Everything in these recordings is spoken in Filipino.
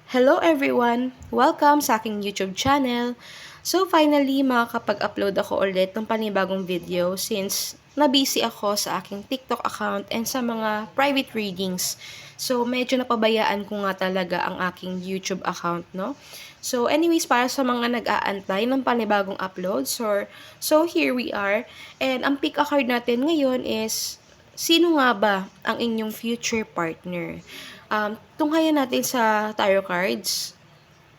Hello everyone! Welcome sa aking YouTube channel. So finally, makakapag-upload ako ulit ng panibagong video since na-busy ako sa aking TikTok account and sa mga private readings. So medyo napabayaan ko nga talaga ang aking YouTube account, no? So anyways, para sa mga nag-aantay ng panibagong uploads, so here we are. And ang pick a card natin ngayon is, sino nga ba ang inyong future partner? Tunghayan natin sa tarot cards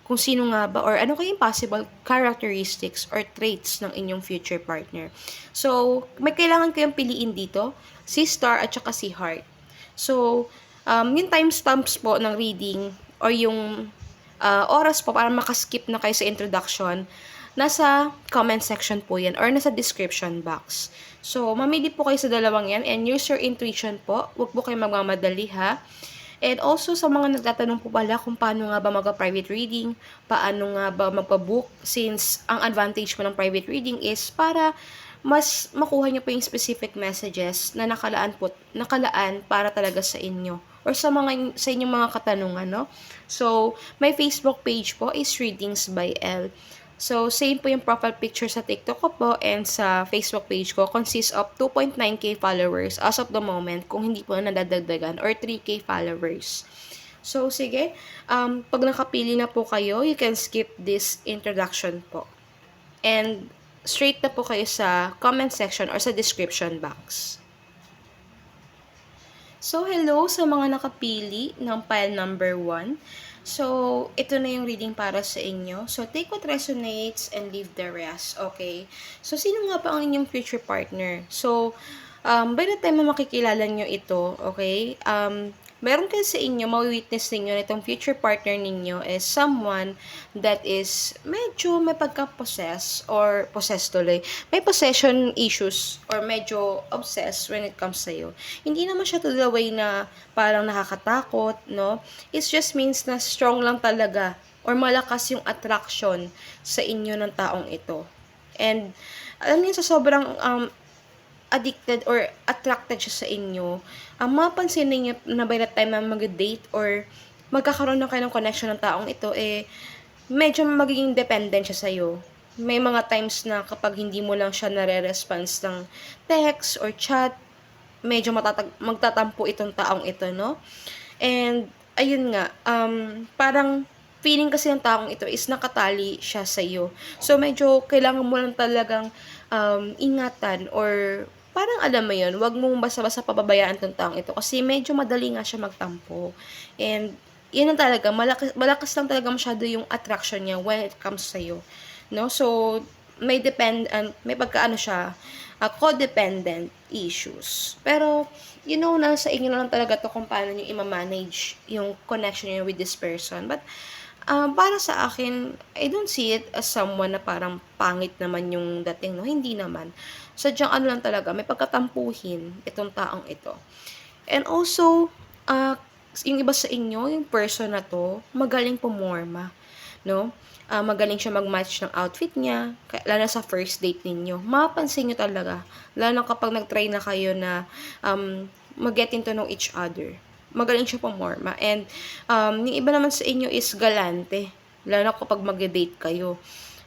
kung sino nga ba or ano kayong possible characteristics or traits ng inyong future partner. So, may kailangan kayong piliin dito, si Star at saka si Heart. So, yung timestamps po ng reading or yung oras po para makaskip na kayo sa introduction, nasa comment section po yan or nasa description box. So, mamili po kayo sa dalawang yan and use your intuition po. Huwag po kayo magmamadali ha. And also, sa mga nagtatanong po pala kung paano nga ba mag-private reading, paano nga ba magpa-book, since ang advantage po ng private reading is para mas makuha nyo po yung specific messages na nakalaan para talaga sa inyo or sa inyong mga katanungan, no? So, my Facebook page po is Readings by L. So, same po yung profile picture sa TikTok ko po and sa Facebook page ko consists of 2.9k followers as of the moment kung hindi po nadadagdagan or 3k followers. So, sige, pag nakapili na po kayo, you can skip this introduction po. And straight na po kayo sa comment section or sa description box. So, hello sa mga nakapili ng pile number 1. So, ito na yung reading para sa inyo. So, take what resonates and leave the rest. Okay? So, sino nga ba ang inyong future partner? So, by the time na makikilala nyo ito, okay, meron kayo sa inyo, ma-witness ninyo na itong future partner ninyo is someone that is medyo may pagka-possess or possess tuloy. May possession issues or medyo obsessed when it comes sa'yo. Hindi naman siya to the way na parang nakakatakot, no? It just means na strong lang talaga or malakas yung attraction sa inyo ng taong ito. And alam niyo sa sobrang addicted or attracted siya sa inyo, mapansin ninyo na by the time na mag-date or magkakaroon na kayo ng connection ng taong ito, medyo magiging dependent siya sa'yo. May mga times na kapag hindi mo lang siya nare-response ng text or chat, medyo magtatampo itong taong ito, no? And, ayun nga, parang feeling kasi ng taong ito is nakatali siya sa iyo. So, medyo kailangan mo lang talagang ingatan or parang alam mo yun, wag mong basta-basta pababayaan tong taong ito kasi medyo madali nga siya magtampo. And, yun lang talaga, malakas lang talaga masyado yung attraction niya when it comes sa'yo. No? So, may pagkaano siya, codependent issues. Pero, nasa inyo na lang talaga to kung paano nyo i-manage yung connection niyo with this person. But, para sa akin, I don't see it as someone na parang pangit naman yung dating, no? Hindi naman. Sadyang ano lang talaga, may pagkatampuhin itong taong ito. And also, yung iba sa inyo, yung person na to, magaling pumorma, no? Magaling siya mag-match ng outfit niya, lalo sa first date ninyo. Mapapansin nyo talaga, lalo kapag nag-try na kayo na mag-getting to know each other. Magaling siya pumorma. And yung iba naman sa inyo is galante, lalo kapag mag-date kayo.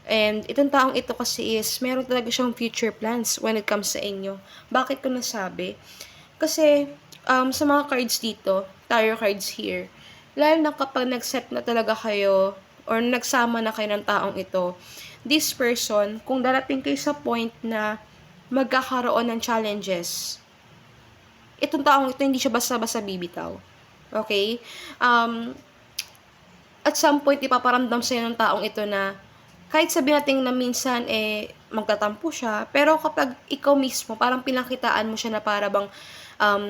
And itong taong ito kasi is, meron talaga siyang future plans when it comes sa inyo. Bakit ko nasabi? Kasi, sa mga cards dito, tarot cards here, lalo na kapag nag-set na talaga kayo, or nagsama na kayo ng taong ito, this person, kung darating kayo sa point na magkakaroon ng challenges, itong taong ito, hindi siya basta-basta bibitaw. Okay? At some point, ipaparamdam sa'yo ng taong ito na kahit sabihin natin na minsan magtatampo siya, pero kapag ikaw mismo, parang pinakitaan mo siya na para bang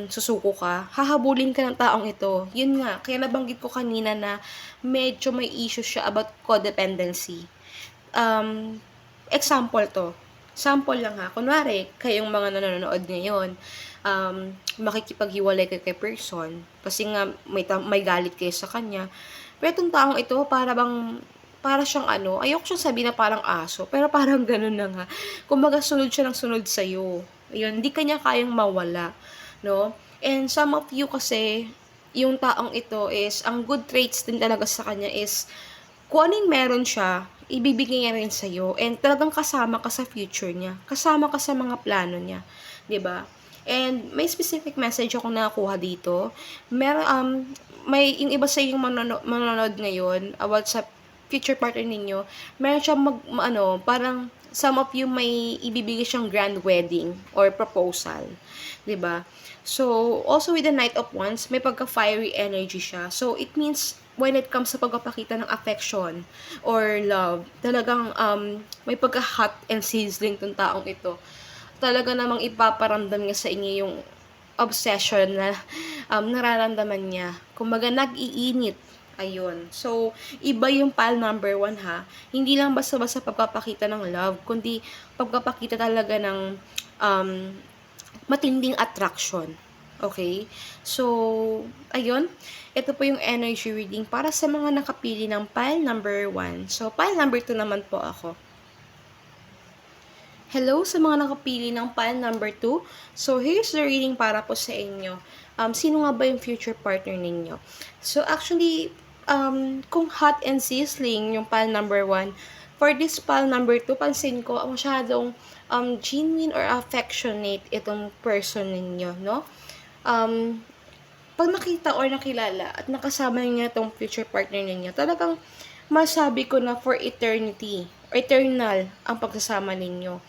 susuko ka, hahabulin ka ng taong ito. Yun nga, kaya nabanggit ko kanina na medyo may issue siya about codependency. Example to. Sample lang ha. Kunwari, kayong mga nanonood ngayon, makikipaghiwalay kayo kay person kasi nga may galit kayo sa kanya. Pero itong taong ito, para siyang ayoko siyang sabihin na parang aso, pero parang ganun na nga. Kumbaga, sunod siya ng sunod sa'yo. Ayun, hindi kanya kayang mawala, no? And some of you kasi, yung taong ito is, ang good traits din talaga sa kanya is, kung anong meron siya, ibibigay niya rin sa'yo. And talagang kasama ka sa future niya. Kasama ka sa mga plano niya. 'Di ba? And may specific message ako nakakuha dito. May yung iba sa yung manonood ngayon about sa future partner ninyo, meron siyang parang some of you may ibibigay siyang grand wedding or proposal, 'di ba? So, also with the Knight of Wands, may pagka-fiery energy siya. So, it means when it comes sa pagpapakita ng affection or love, talagang may pagka-hot and sizzling tong taong ito. Talaga namang ipaparamdam niya sa inyo yung obsession na nararamdaman niya. Kumbaga, nag-iinit. Ayun. So, iba yung pile number 1 ha. Hindi lang basta-basta pagpapakita ng love, kundi pagpapakita talaga ng um, matinding attraction. Okay? So, ayun. Ito po yung energy reading para sa mga nakapili ng pile number 1. So, pile number 2 naman po ako. Hello sa mga nakapili ng pile number 2. So, here's the reading para po sa inyo. Sino nga ba yung future partner ninyo? So, actually, kung hot and sizzling yung pile number 1, for this pile number 2, pansin ko, masyadong genuine or affectionate itong person ninyo, no? Pag nakita or nakilala at nakasama niyo itong future partner ninyo, talagang masabi ko na for eternity, eternal ang pagsasama ninyo.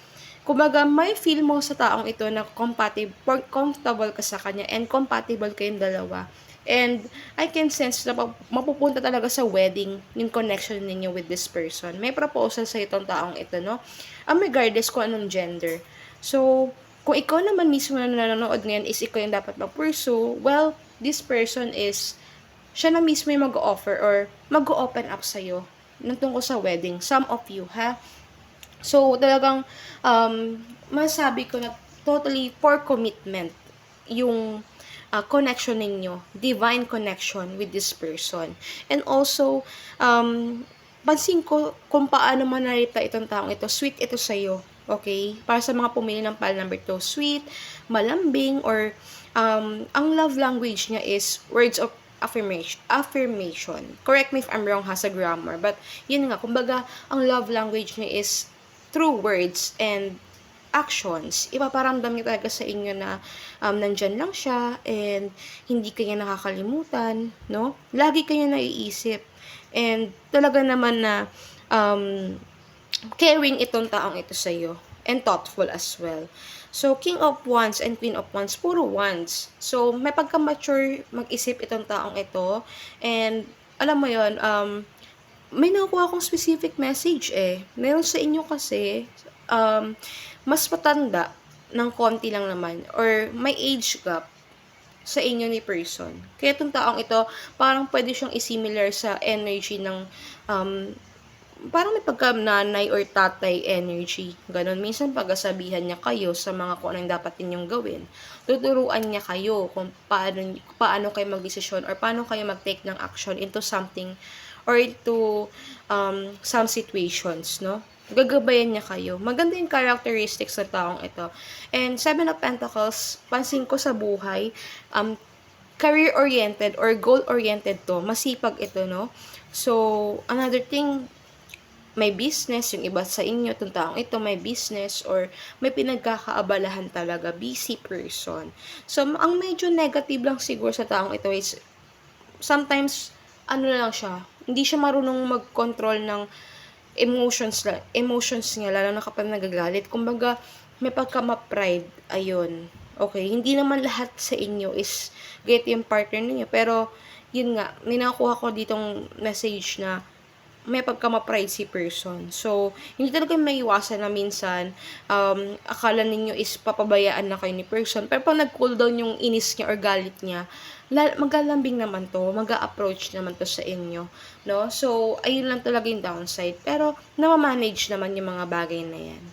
Kumbaga, may feel mo sa taong ito na comfortable ka sa kanya and compatible kayong dalawa. And I can sense na mapupunta talaga sa wedding yung connection ninyo with this person. May proposal sa itong taong ito, no? Regardless kung anong gender. So, kung ikaw naman mismo na nanonood ngayon is ikaw yung dapat mag-pursue, well, this person is, siya na mismo yung mag-offer or mag-open up sa'yo nung tungkol sa wedding. Some of you, ha? So, talagang, masabi ko na totally for commitment yung connection ninyo, divine connection with this person. And also, pansin ko kung paano manarita itong taong ito, sweet ito sa'yo. Okay? Para sa mga pumili ng pile number 2, sweet, malambing, or ang love language niya is words of affirmation. Correct me if I'm wrong ha sa grammar, but yun nga, kumbaga, ang love language niya is through words and actions. Ipaparamdam niya talaga sa inyo na nandyan lang siya and hindi kanya nakakalimutan, no? Lagi kanya naiisip. And talaga naman na caring itong taong ito sa iyo and thoughtful as well. So, King of Wands and Queen of Wands, puro wands. So, may pagka-mature mag-isip itong taong ito. And, alam mo yon may nakuha akong specific message Meron sa inyo kasi, mas matanda ng konti lang naman or may age gap sa inyo ni person. Kaya itong taong ito, parang pwede siyang isimilar sa energy ng parang may pagka-nanay or tatay energy. Ganon. Minsan pagkasabihan niya kayo sa mga kung anong dapat ninyong gawin. Tuturuan niya kayo kung paano kayo magdesisyon or paano kayo mag-take ng action into something or to some situations, no? Gagabayan niya kayo. Maganda yung characteristics ng taong ito. And 7 of Pentacles, pansin ko sa buhay, career-oriented or goal-oriented to. Masipag ito, no? So, another thing, may business, yung iba sa inyo, itong taong ito, may business or may pinagkakaabalahan talaga, busy person. So, ang medyo negative lang siguro sa taong ito is, sometimes, lang siya, hindi siya marunong mag-control ng emotions niya, lalo na kapag nagagalit. Kumbaga, may pagka-ma-pride, ayun. Okay, hindi naman lahat sa inyo is get yung partner niyo, pero, yun nga, ninakuha ko ditong message na may pagka-ma-pride si person. So, hindi talaga maiwasan na minsan, akala ninyo is papabayaan na kayo ni person. Pero pag nag-cool down yung inis niya or galit niya, maglalambing naman to, mag-a-approach naman to sa inyo. No? So, ayun lang talaga yung downside. Pero, namamanage naman yung mga bagay na yan.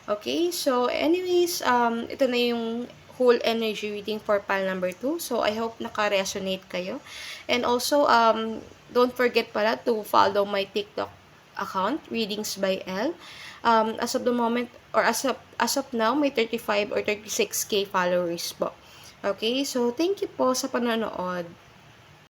Okay? So, anyways, ito na yung whole energy reading for pile number 2. So, I hope naka-resonate kayo. And also, don't forget pala to follow my TikTok account, Readings by Elle. As of the moment, or as of now, may 35 or 36K followers po. Okay, so thank you po sa panonood.